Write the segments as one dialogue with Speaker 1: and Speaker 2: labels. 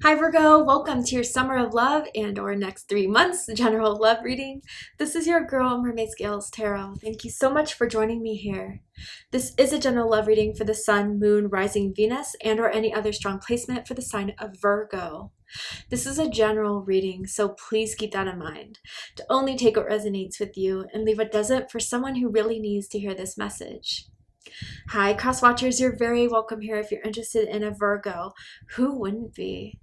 Speaker 1: Hi Virgo, welcome to your Summer of Love and or next 3 months general love reading. This is your girl Mermaid Scales Tarot. Thank you so much for joining me here. This is a general love reading for the Sun, Moon, Rising Venus, and or any other strong placement for the sign of Virgo. This is a general reading, so please keep that in mind. To only take what resonates with you and leave what doesn't for someone who really needs to hear this message. Hi cross watchers, you're very welcome here if you're interested in a Virgo. Who wouldn't be?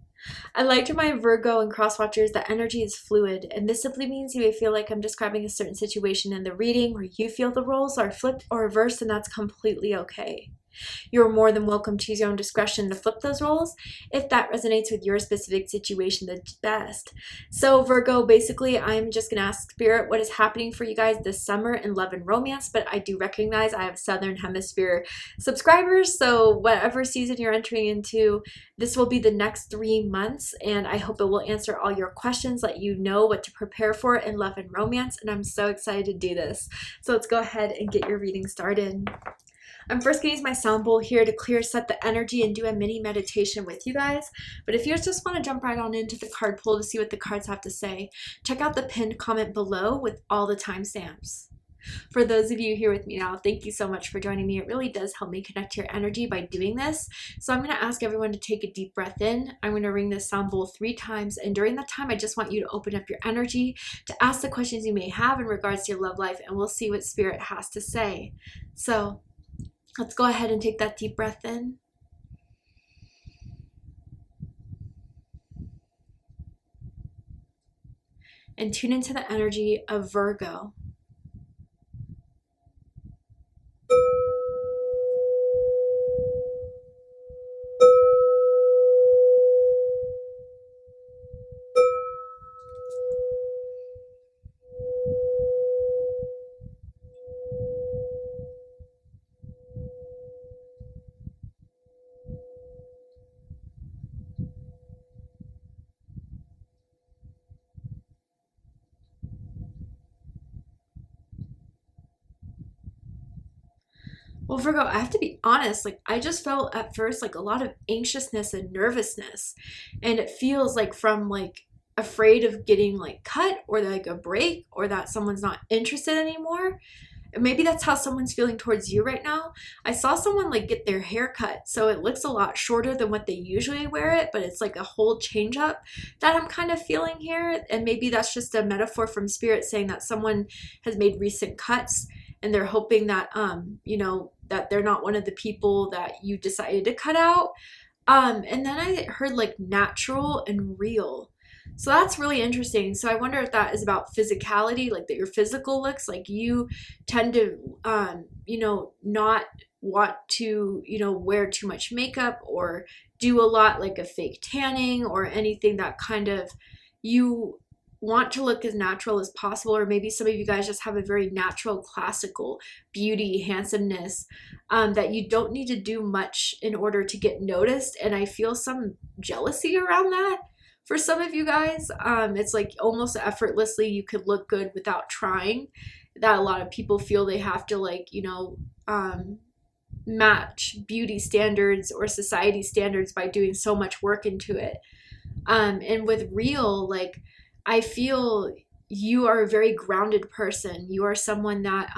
Speaker 1: I like to remind Virgo and cross watchers that energy is fluid, and this simply means you may feel like I'm describing a certain situation in the reading where you feel the roles are flipped or reversed, and that's completely okay. You're more than welcome to use your own discretion to flip those roles if that resonates with your specific situation the best. So Virgo, basically I'm just gonna ask Spirit what is happening for you guys this summer in love and romance, but I do recognize I have Southern Hemisphere subscribers, so whatever season you're entering into, this will be the next 3 months, and I hope it will answer all your questions, let you know what to prepare for in love and romance, and I'm so excited to do this. So let's go ahead and get your reading started. I'm first going to use my sound bowl here to clear set the energy and do a mini meditation with you guys. But if you just want to jump right on into the card pull to see what the cards have to say, check out the pinned comment below with all the timestamps. For those of you here with me now, thank you so much for joining me. It really does help me connect to your energy by doing this. So I'm going to ask everyone to take a deep breath in. I'm going to ring this sound bowl 3 times, and during that time I just want you to open up your energy to ask the questions you may have in regards to your love life, and we'll see what Spirit has to say. So let's go ahead and take that deep breath in. And tune into the energy of Virgo. Well, Virgo, I have to be honest, I just felt at first a lot of anxiousness and nervousness, and it feels from afraid of getting cut or a break, or that someone's not interested anymore. And maybe that's how someone's feeling towards you right now. I saw someone get their hair cut, so it looks a lot shorter than what they usually wear it, but it's a whole change up that I'm kind of feeling here. And maybe that's just a metaphor from Spirit saying that someone has made recent cuts and they're hoping that that they're not one of the people that you decided to cut out. And then I heard natural and real. So that's really interesting. So I wonder if that is about physicality, that your physical looks, you tend to, not want to, wear too much makeup or do a lot a fake tanning or anything that kind of you want to look as natural as possible. Or maybe some of you guys just have a very natural, classical beauty, handsomeness, that you don't need to do much in order to get noticed. And I feel some jealousy around that. For some of you guys, it's almost effortlessly you could look good without trying. That a lot of people feel they have to match beauty standards or society standards by doing so much work into it. And with real, I feel you are a very grounded person. You are someone that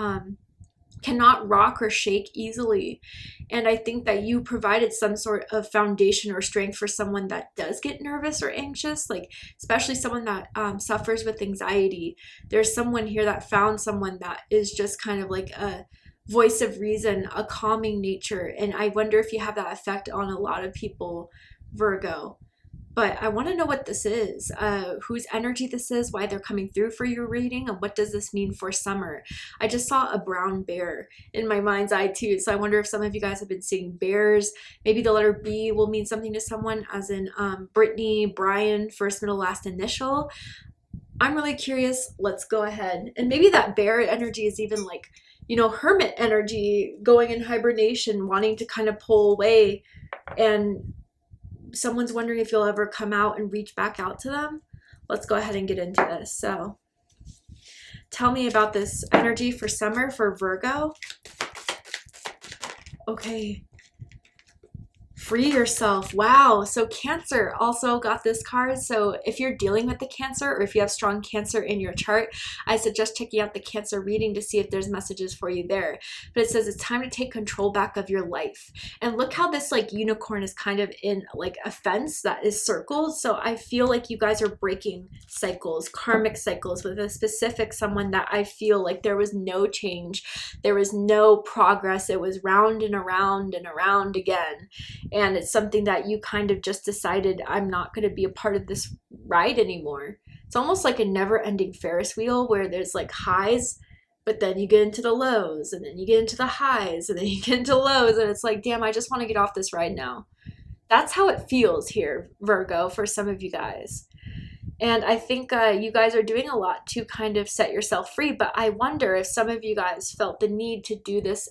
Speaker 1: cannot rock or shake easily. And I think that you provided some sort of foundation or strength for someone that does get nervous or anxious, especially someone that suffers with anxiety. There's someone here that found someone that is just kind of a voice of reason, a calming nature. And I wonder if you have that effect on a lot of people, Virgo. But I want to know what this is, whose energy this is, why they're coming through for your reading, and what does this mean for summer. I just saw a brown bear in my mind's eye too, so I wonder if some of you guys have been seeing bears. Maybe the letter B will mean something to someone, as in Brittany, Brian, first, middle, last initial. I'm really curious. Let's go ahead. And maybe that bear energy is even hermit energy, going in hibernation, wanting to kind of pull away, and someone's wondering if you'll ever come out and reach back out to them. Let's go ahead and get into this. So tell me about this energy for summer for Virgo. Okay. Free yourself. Wow. So Cancer also got this card. So if you're dealing with the Cancer, or if you have strong Cancer in your chart, I suggest checking out the Cancer reading to see if there's messages for you there. But it says it's time to take control back of your life. And look how this like unicorn is kind of in like a fence that is circled. So I feel like you guys are breaking cycles, karmic cycles with a specific someone that I feel like there was no change. There was no progress. It was round and around and around again. And it's something that you kind of just decided, I'm not going to be a part of this ride anymore. It's almost like a never-ending Ferris wheel where there's like highs, but then you get into the lows, and then you get into the highs, and then you get into lows, and it's like, damn, I just want to get off this ride now. That's how it feels here, Virgo, for some of you guys. And I think you guys are doing a lot to kind of set yourself free, but I wonder if some of you guys felt the need to do this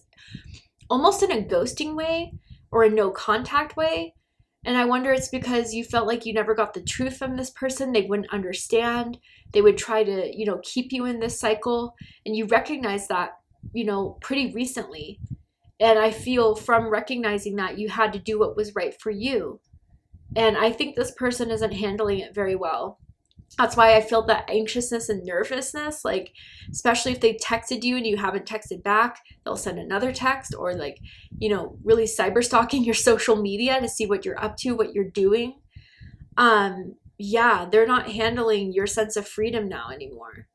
Speaker 1: almost in a ghosting way, or a no contact way. And I wonder it's because you felt like you never got the truth from this person. They wouldn't understand. They would try to, you know, keep you in this cycle. And you recognize that, you know, pretty recently. And I feel from recognizing that you had to do what was right for you. And I think this person isn't handling it very well. That's why I feel that anxiousness and nervousness, like, especially if they texted you and you haven't texted back, they'll send another text, or like, you know, really cyber stalking your social media to see what you're up to, what you're doing. Yeah, they're not handling your sense of freedom now anymore.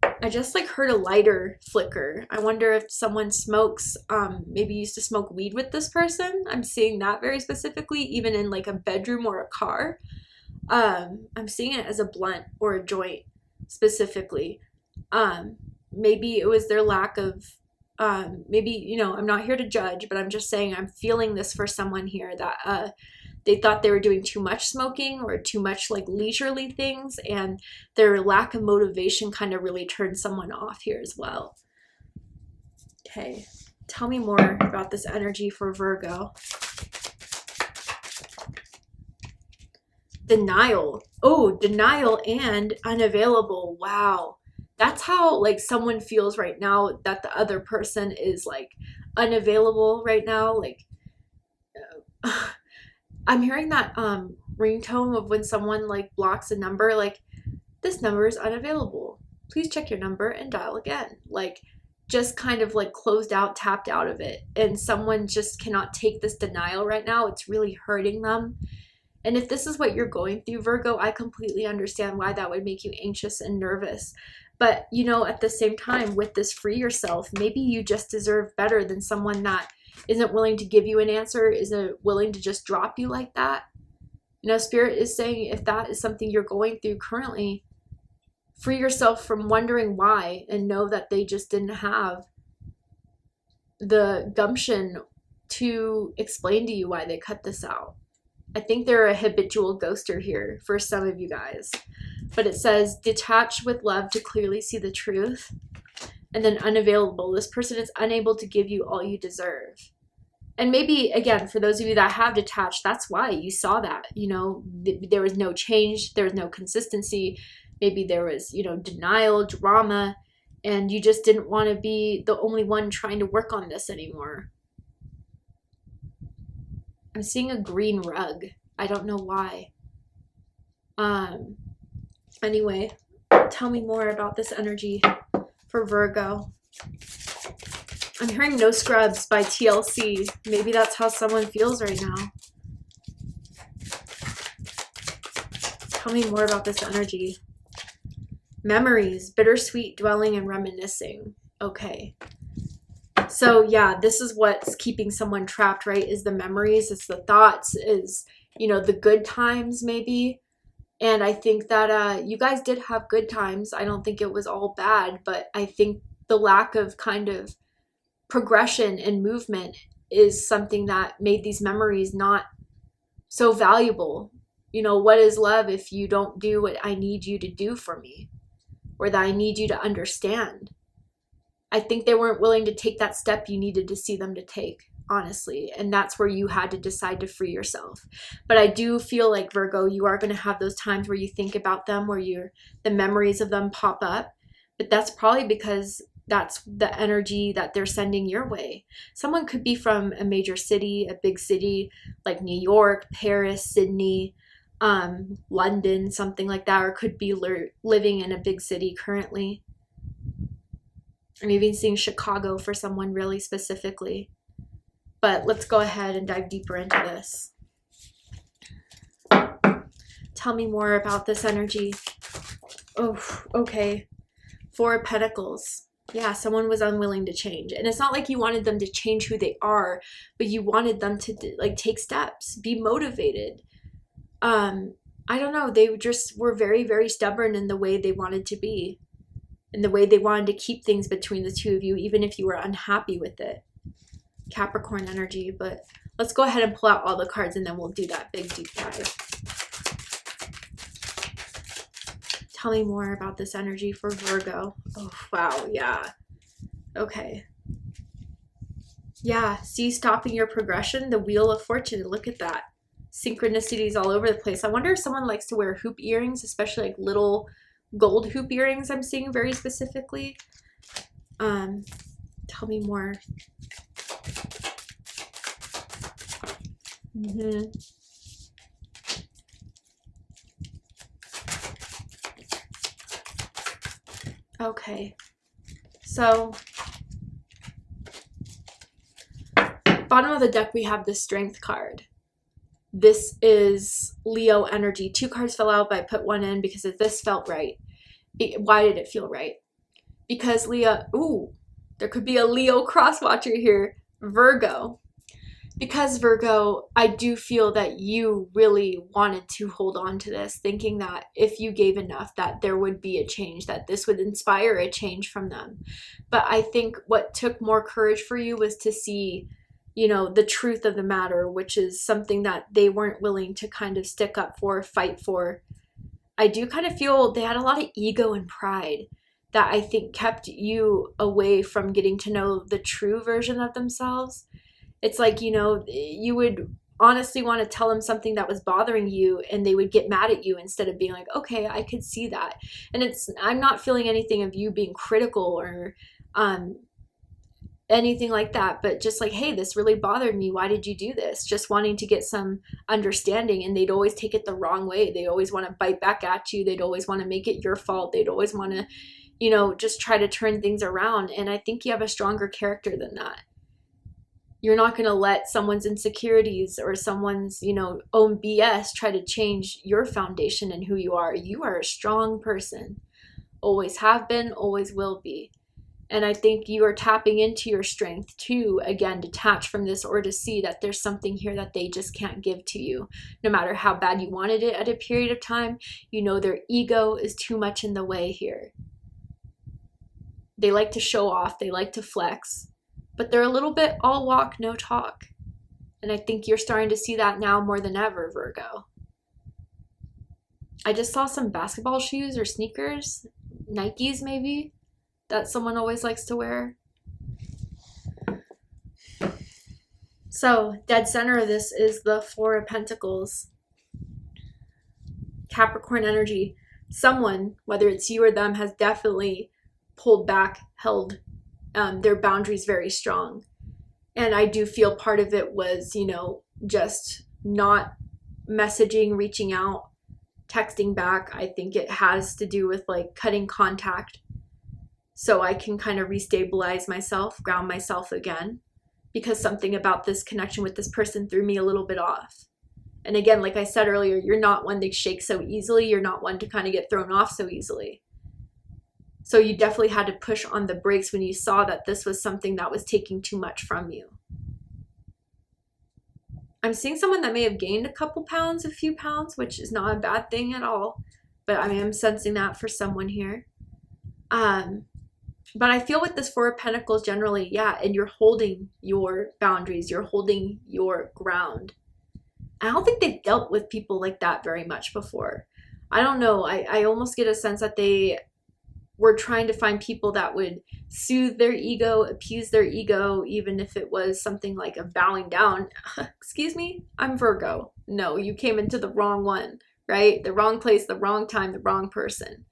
Speaker 1: I just like heard a lighter flicker. I wonder if someone smokes, maybe used to smoke weed with this person. I'm seeing that very specifically, even in like a bedroom or a car. I'm seeing it as a blunt or a joint specifically. Maybe it was their lack of, maybe, you know, I'm not here to judge, but I'm just saying I'm feeling this for someone here that they thought they were doing too much smoking or too much like leisurely things, and their lack of motivation kind of really turned someone off here as well. Okay, tell me more about this energy for Virgo. Denial. Oh, denial and unavailable. Wow. That's how like someone feels right now, that the other person is like unavailable right now. Like I'm hearing that ringtone of when someone like blocks a number, like, this number is unavailable. Please check your number and dial again. Like, just kind of like closed out, tapped out of it. And someone just cannot take this denial right now. It's really hurting them. And if this is what you're going through, Virgo, I completely understand why that would make you anxious and nervous. But, you know, at the same time, with this free yourself, maybe you just deserve better than someone that isn't willing to give you an answer, isn't willing to just drop you like that. You know, Spirit is saying if that is something you're going through currently, free yourself from wondering why, and know that they just didn't have the gumption to explain to you why they cut this out. I think they're a habitual ghoster here for some of you guys. But it says, detach with love to clearly see the truth. And then unavailable. This person is unable to give you all you deserve. And maybe, again, for those of you that have detached, that's why you saw that. You know, there was no change. There was no consistency. Maybe there was, you know, denial, drama. And you just didn't want to be the only one trying to work on this anymore. I'm seeing a green rug. I don't know why. Anyway, tell me more about this energy for Virgo. I'm hearing No Scrubs by TLC. Maybe that's how someone feels right now. Tell me more about this energy. Memories, bittersweet dwelling and reminiscing. Okay. So yeah, this is what's keeping someone trapped, right? Is the memories, it's the thoughts, is, you know, the good times maybe. And I think that you guys did have good times. I don't think it was all bad, but I think the lack of kind of progression and movement is something that made these memories not so valuable. You know, what is love if you don't do what I need you to do for me, or that I need you to understand? I think they weren't willing to take that step you needed to see them to take, honestly. And that's where you had to decide to free yourself. But I do feel like, Virgo, you are going to have those times where you think about them, where the memories of them pop up. But that's probably because that's the energy that they're sending your way. Someone could be from a major city, a big city like New York, Paris, Sydney, London, something like that, or could be living in a big city currently. I'm even seeing Chicago for someone really specifically. But let's go ahead and dive deeper into this. Tell me more about this energy. Oh, okay. Four of Pentacles. Yeah, someone was unwilling to change. And it's not like you wanted them to change who they are, but you wanted them to like take steps, be motivated. I don't know. They just were very, very stubborn in the way they wanted to be, in the way they wanted to keep things between the two of you, even if you were unhappy with it. Capricorn energy. But let's go ahead and pull out all the cards and then we'll do that big deep dive. Tell me more about this energy for Virgo. Oh, wow. Yeah. Okay. Yeah. See, stopping your progression, the Wheel of Fortune. Look at that. Synchronicities all over the place. I wonder if someone likes to wear hoop earrings, especially like little gold hoop earrings I'm seeing very specifically. Tell me more. Okay, so bottom of the deck we have the Strength card. This is Leo energy. Two cards fell out, but I put one in because this felt right. Why did it feel right? Because Leo, ooh, there could be a Leo cross watcher here. Virgo. Because Virgo, I do feel that you really wanted to hold on to this, thinking that if you gave enough, that there would be a change, that this would inspire a change from them. But I think what took more courage for you was to see, you know, the truth of the matter, which is something that they weren't willing to kind of stick up for, fight for. I do kind of feel they had a lot of ego and pride that I think kept you away from getting to know the true version of themselves. It's like, you know, you would honestly want to tell them something that was bothering you and they would get mad at you instead of being like, okay, I could see that. And I'm not feeling anything of you being critical or anything like that, but just like, hey, this really bothered me. Why did you do this? Just wanting to get some understanding. And they'd always take it the wrong way. They always want to bite back at you. They'd always want to make it your fault. They'd always want to, you know, just try to turn things around. And I think you have a stronger character than that. You're not going to let someone's insecurities or someone's, you know, own BS try to change your foundation and who you are. You are a strong person. Always have been, always will be. And I think you are tapping into your strength to, again, detach from this or to see that there's something here that they just can't give to you. No matter how bad you wanted it at a period of time, you know their ego is too much in the way here. They like to show off. They like to flex. But they're a little bit all walk, no talk. And I think you're starting to see that now more than ever, Virgo. I just saw some basketball shoes or sneakers, Nikes maybe, that someone always likes to wear. So, dead center of this is the Four of Pentacles. Capricorn energy. Someone, whether it's you or them, has definitely pulled back, held their boundaries very strong. And I do feel part of it was, you know, just not messaging, reaching out, texting back. I think it has to do with like cutting contact so I can kind of restabilize myself, ground myself again, because something about this connection with this person threw me a little bit off. And again, like I said earlier, you're not one to shake so easily. You're not one to kind of get thrown off so easily. So you definitely had to push on the brakes when you saw that this was something that was taking too much from you. I'm seeing someone that may have gained a couple pounds, a few pounds, which is not a bad thing at all. But I mean, I'm sensing that for someone here. But I feel with this Four of Pentacles generally, yeah, and you're holding your boundaries. You're holding your ground. I don't think they've dealt with people like that very much before. I don't know. I almost get a sense that they were trying to find people that would soothe their ego, appease their ego, even if it was something like a bowing down. Excuse me, I'm Virgo. No, you came into the wrong one, right? The wrong place, the wrong time, the wrong person.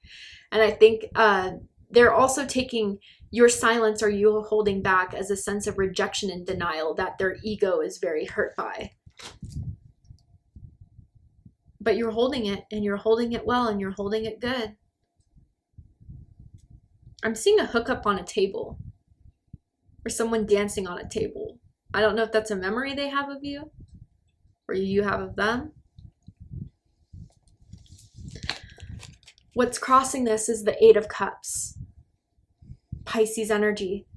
Speaker 1: And I think they're also taking your silence or you holding back as a sense of rejection and denial that their ego is very hurt by. But you're holding it, and you're holding it well, and you're holding it good. I'm seeing a hookup on a table, or someone dancing on a table. I don't know if that's a memory they have of you, or you have of them. What's crossing this is the Eight of Cups, Pisces energy.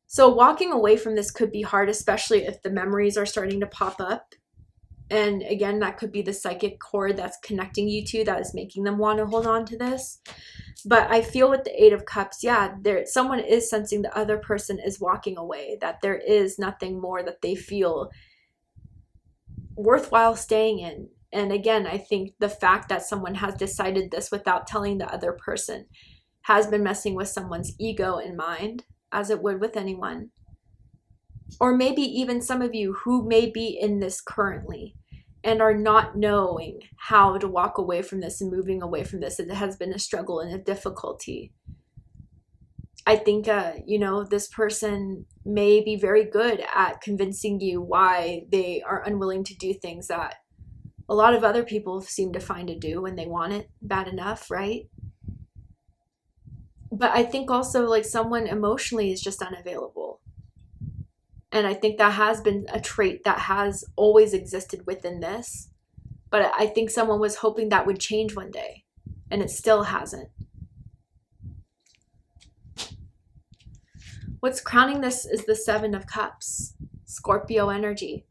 Speaker 1: So walking away from this could be hard, especially if the memories are starting to pop up. And again, that could be the psychic cord that's connecting you two that is making them want to hold on to this. But I feel with the Eight of Cups, yeah, someone is sensing the other person is walking away, that there is nothing more that they feel worthwhile staying in. And again, I think the fact that someone has decided this without telling the other person has been messing with someone's ego and mind, as it would with anyone. Or maybe even some of you who may be in this currently and are not knowing how to walk away from this and moving away from this. It has been a struggle and a difficulty. I think, this person may be very good at convincing you why they are unwilling to do things that a lot of other people seem to find to do when they want it bad enough, right? But I think also like someone emotionally is just unavailable. And I think that has been a trait that has always existed within this. But I think someone was hoping that would change one day, and it still hasn't. What's crowning this is the Seven of Cups, Scorpio energy.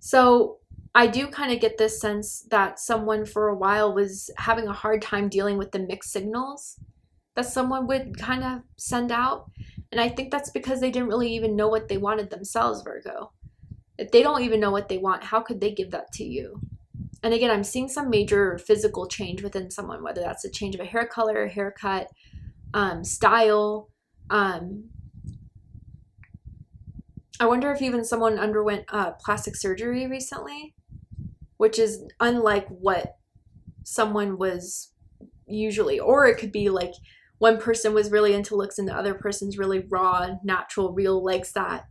Speaker 1: So I do kind of get this sense that someone for a while was having a hard time dealing with the mixed signals that someone would kind of send out. And I think that's because they didn't really even know what they wanted themselves, Virgo. If they don't even know what they want, how could they give that to you? And again, I'm seeing some major physical change within someone, whether that's a change of a hair color, haircut, style. I wonder if even someone underwent plastic surgery recently, which is unlike what someone was usually. Or it could be like one person was really into looks and the other person's really raw, natural, real, likes that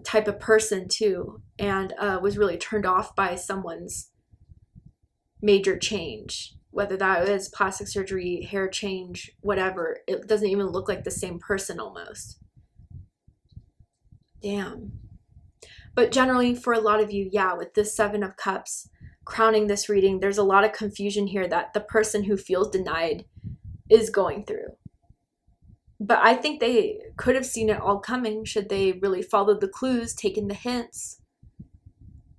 Speaker 1: type of person too, and was really turned off by someone's major change, whether that is plastic surgery, hair change, whatever. It doesn't even look like the same person almost. Damn. But generally for a lot of you, yeah, with this Seven of Cups crowning this reading, there's a lot of confusion here that the person who feels denied is going through. But I think they could have seen it all coming should they really followed the clues, taken the hints.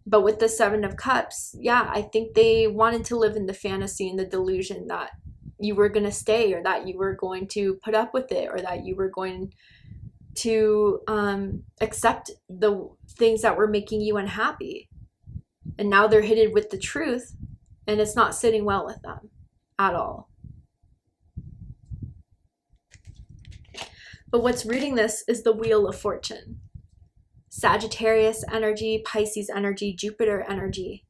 Speaker 1: But with the Seven of Cups, yeah, I think they wanted to live in the fantasy and the delusion that you were going to stay, or that you were going to put up with it, or that you were going to accept the things that were making you unhappy. And now they're hit with the truth, and it's not sitting well with them at all. But what's reading this is the Wheel of Fortune. Sagittarius energy, Pisces energy, Jupiter energy.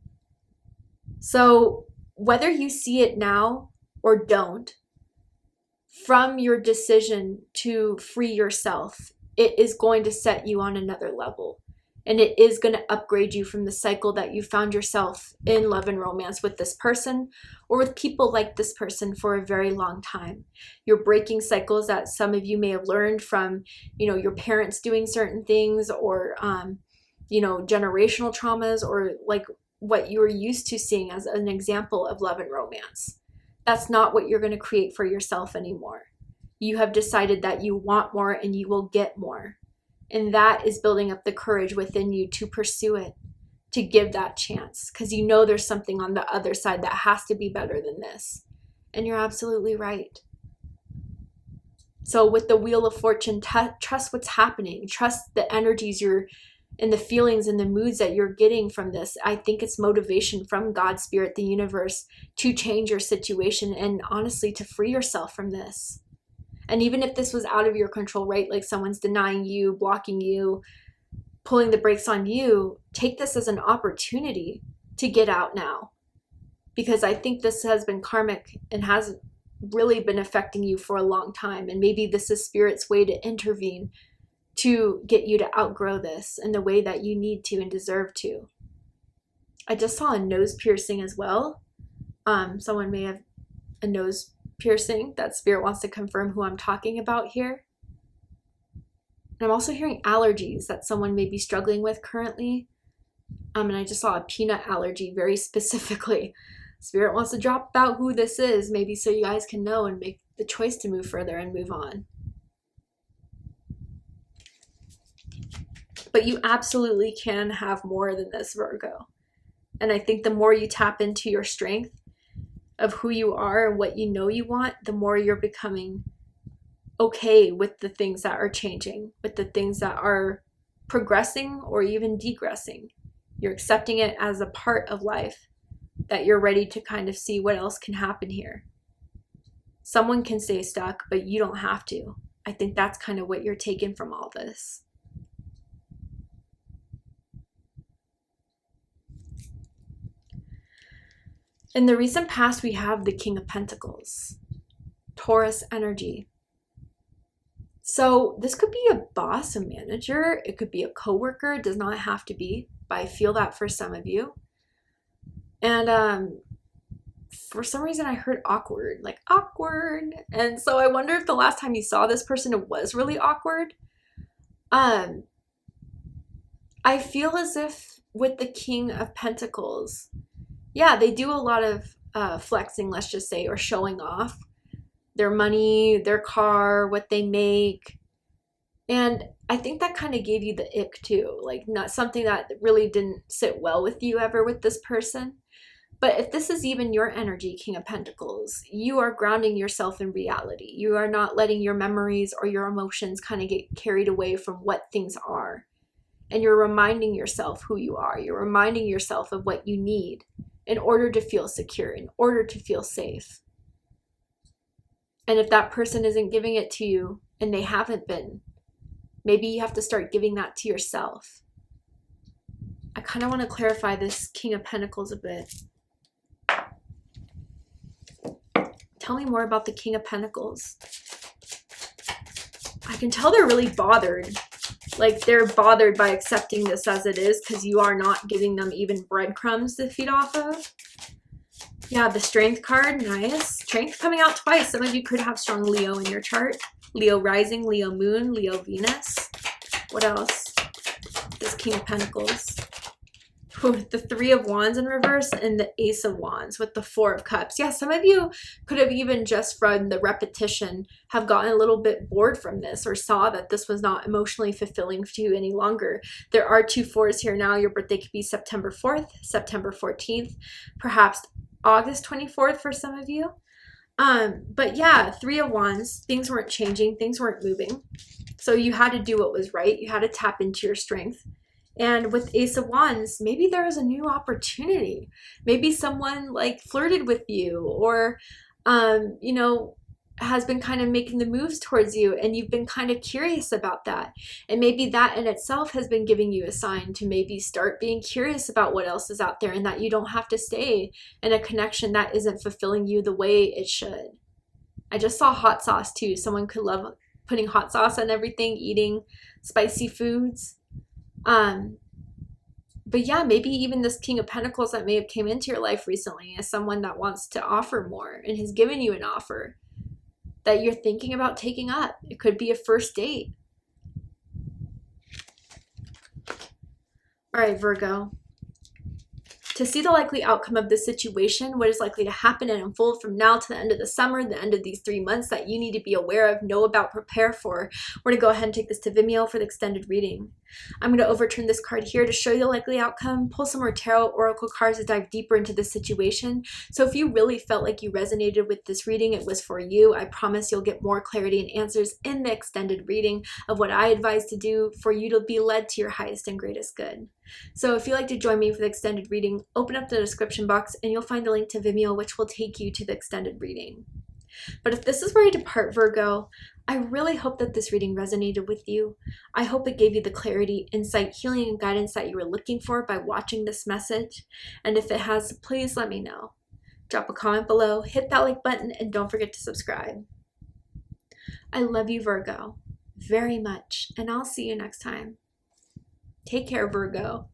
Speaker 1: So whether you see it now or don't, from your decision to free yourself, it is going to set you on another level. And it is going to upgrade you from the cycle that you found yourself in love and romance with this person, or with people like this person for a very long time. You're breaking cycles that some of you may have learned from, your parents doing certain things, or, generational traumas, or like what you were used to seeing as an example of love and romance. That's not what you're going to create for yourself anymore. You have decided that you want more and you will get more. And that is building up the courage within you to pursue it, to give that chance, because you know there's something on the other side that has to be better than this. And you're absolutely right. So with the Wheel of Fortune, trust what's happening. Trust the energies and the feelings and the moods that you're getting from this. I think it's motivation from God, Spirit, the universe, to change your situation and honestly to free yourself from this. And even if this was out of your control, right? Like someone's denying you, blocking you, pulling the brakes on you, take this as an opportunity to get out now. Because I think this has been karmic and has really been affecting you for a long time. And maybe this is Spirit's way to intervene to get you to outgrow this in the way that you need to and deserve to. I just saw a nose piercing as well. Someone may have a nose piercing that Spirit wants to confirm who I'm talking about here. And I'm also hearing allergies that someone may be struggling with currently. And I just saw a peanut allergy very specifically. Spirit wants to drop about who this is, maybe so you guys can know and make the choice to move further and move on. But you absolutely can have more than this, Virgo. And I think the more you tap into your strength of who you are and what you know you want, the more you're becoming okay with the things that are changing, with the things that are progressing or even degressing. You're accepting it as a part of life, that you're ready to kind of see what else can happen here. Someone can stay stuck, but you don't have to. I think that's kind of what you're taking from all this. In the recent past, we have the King of Pentacles, Taurus energy. So this could be a boss, a manager, it could be a coworker, it does not have to be, but I feel that for some of you. And for some reason I heard awkward, like awkward. And so I wonder if the last time you saw this person, it was really awkward. I feel as if with the King of Pentacles, yeah, they do a lot of flexing, let's just say, or showing off their money, their car, what they make. And I think that kind of gave you the ick too, like not something that really didn't sit well with you ever with this person. But if this is even your energy, King of Pentacles, you are grounding yourself in reality. You are not letting your memories or your emotions kind of get carried away from what things are. And you're reminding yourself who you are. You're reminding yourself of what you need in order to feel secure, in order to feel safe. And if that person isn't giving it to you, and they haven't been, maybe you have to start giving that to yourself. I kind of want to clarify this King of Pentacles a bit. Tell me more about the King of Pentacles. I can tell they're really bothered. Like they're bothered by accepting this as it is because you are not giving them even breadcrumbs to feed off of. Yeah, the Strength card, nice. Strength coming out twice. Some of you could have strong Leo in your chart. Leo rising, Leo moon, Leo Venus. What else? This King of Pentacles. With the Three of Wands in reverse and the Ace of Wands with the Four of Cups. Yeah, some of you could have even just from the repetition have gotten a little bit bored from this or saw that this was not emotionally fulfilling for you any longer. There are two fours here now. Your birthday could be September 4th, September 14th, perhaps August 24th for some of you. But yeah, Three of Wands, things weren't changing, things weren't moving. So you had to do what was right. You had to tap into your strength. And with Ace of Wands, maybe there was a new opportunity. Maybe someone like flirted with you or, you know, has been kind of making the moves towards you and you've been kind of curious about that. And maybe that in itself has been giving you a sign to maybe start being curious about what else is out there and that you don't have to stay in a connection that isn't fulfilling you the way it should. I just saw hot sauce too. Someone could love putting hot sauce on everything, eating spicy foods. But yeah, maybe even this King of Pentacles that may have came into your life recently is someone that wants to offer more and has given you an offer that you're thinking about taking up. It could be a first date. All right, Virgo. To see the likely outcome of this situation, what is likely to happen and unfold from now to the end of the summer, the end of these 3 months that you need to be aware of, know about, prepare for, we're going to go ahead and take this to Vimeo for the extended reading. I'm going to overturn this card here to show you the likely outcome, pull some more tarot oracle cards to dive deeper into this situation. So if you really felt like you resonated with this reading, it was for you. I promise you'll get more clarity and answers in the extended reading of what I advise to do for you to be led to your highest and greatest good. So if you'd like to join me for the extended reading, open up the description box and you'll find a link to Vimeo, which will take you to the extended reading. But if this is where you depart, Virgo, I really hope that this reading resonated with you. I hope it gave you the clarity, insight, healing, and guidance that you were looking for by watching this message. And if it has, please let me know. drop a comment below, hit that like button, and don't forget to subscribe. I love you, Virgo, very much, and I'll see you next time. Take care, Virgo.